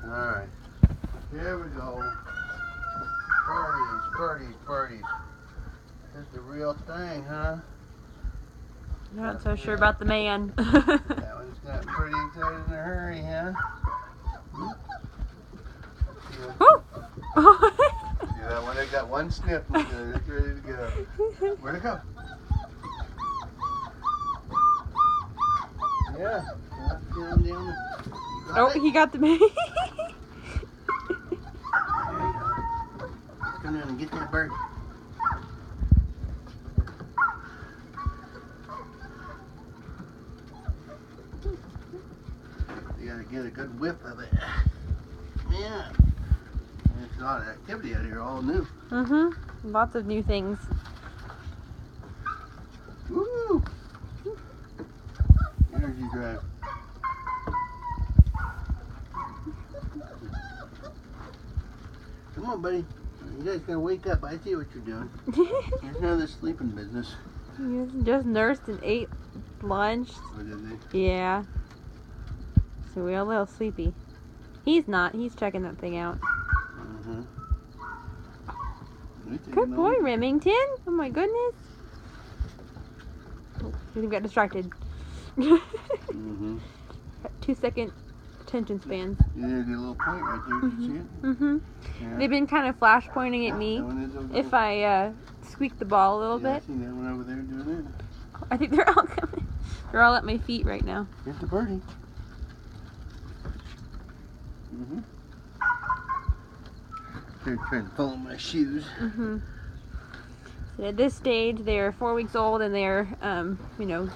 Alright. Here we go. Birdies. This is the real thing, huh? Not so sure about the man. That one's got pretty excited in a hurry, huh? See that one? They got one sniff and it's ready to go. Where'd it go? Yeah. Down. Oh, he got the man. Come down and get that bird. You gotta get a good whiff of it. Yeah. There's a lot of activity out here, all new. Lots of new things. Woo! Energy drive. Come on, buddy. You guys gotta wake up. I see what you're doing. There's another sleeping business. He just nursed and ate lunch. Oh, did they? Yeah. So we're a little sleepy. He's not. He's checking that thing out. Good boy, Remington. Oh my goodness. Oh, he got distracted. 2-second attention spans. Yeah, there's a little point right there. Did you see it? Yeah. They've been kind of flash pointing at me. That one is okay. If I squeak the ball a little bit. I seen that one over there doing that. I think they're all coming. They're all at my feet right now. Here's the birdie. They're trying to follow my shoes. So at this stage, they're 4 weeks old and they're, you know,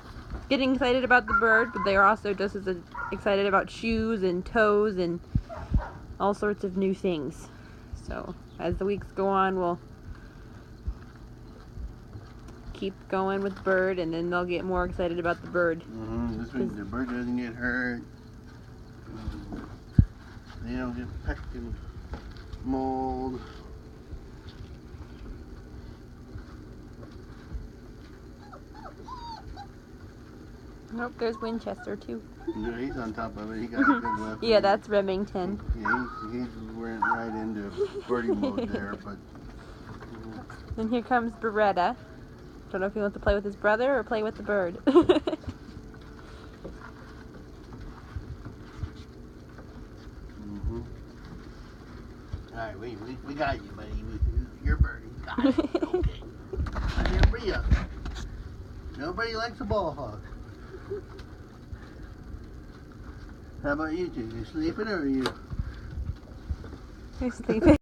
getting excited about the bird, but they're also just as excited about shoes and toes and all sorts of new things. So as the weeks go on, we'll keep going with the bird, and then they'll get more excited about the bird. This way the bird doesn't get hurt. They don't get pecked and mauled. Nope, there's Winchester too. Yeah, he's on top of it. He got a good left. Yeah, that's Remington. Yeah, he's went right into birdie mode there, but. Then here comes Beretta. Don't know if he wants to play with his brother or play with the bird. Alright, we got you, buddy. You're birdie. Got it. Okay. Hurry up. Nobody likes a ball hog. How about you two? You sleeping or are you? He's sleeping.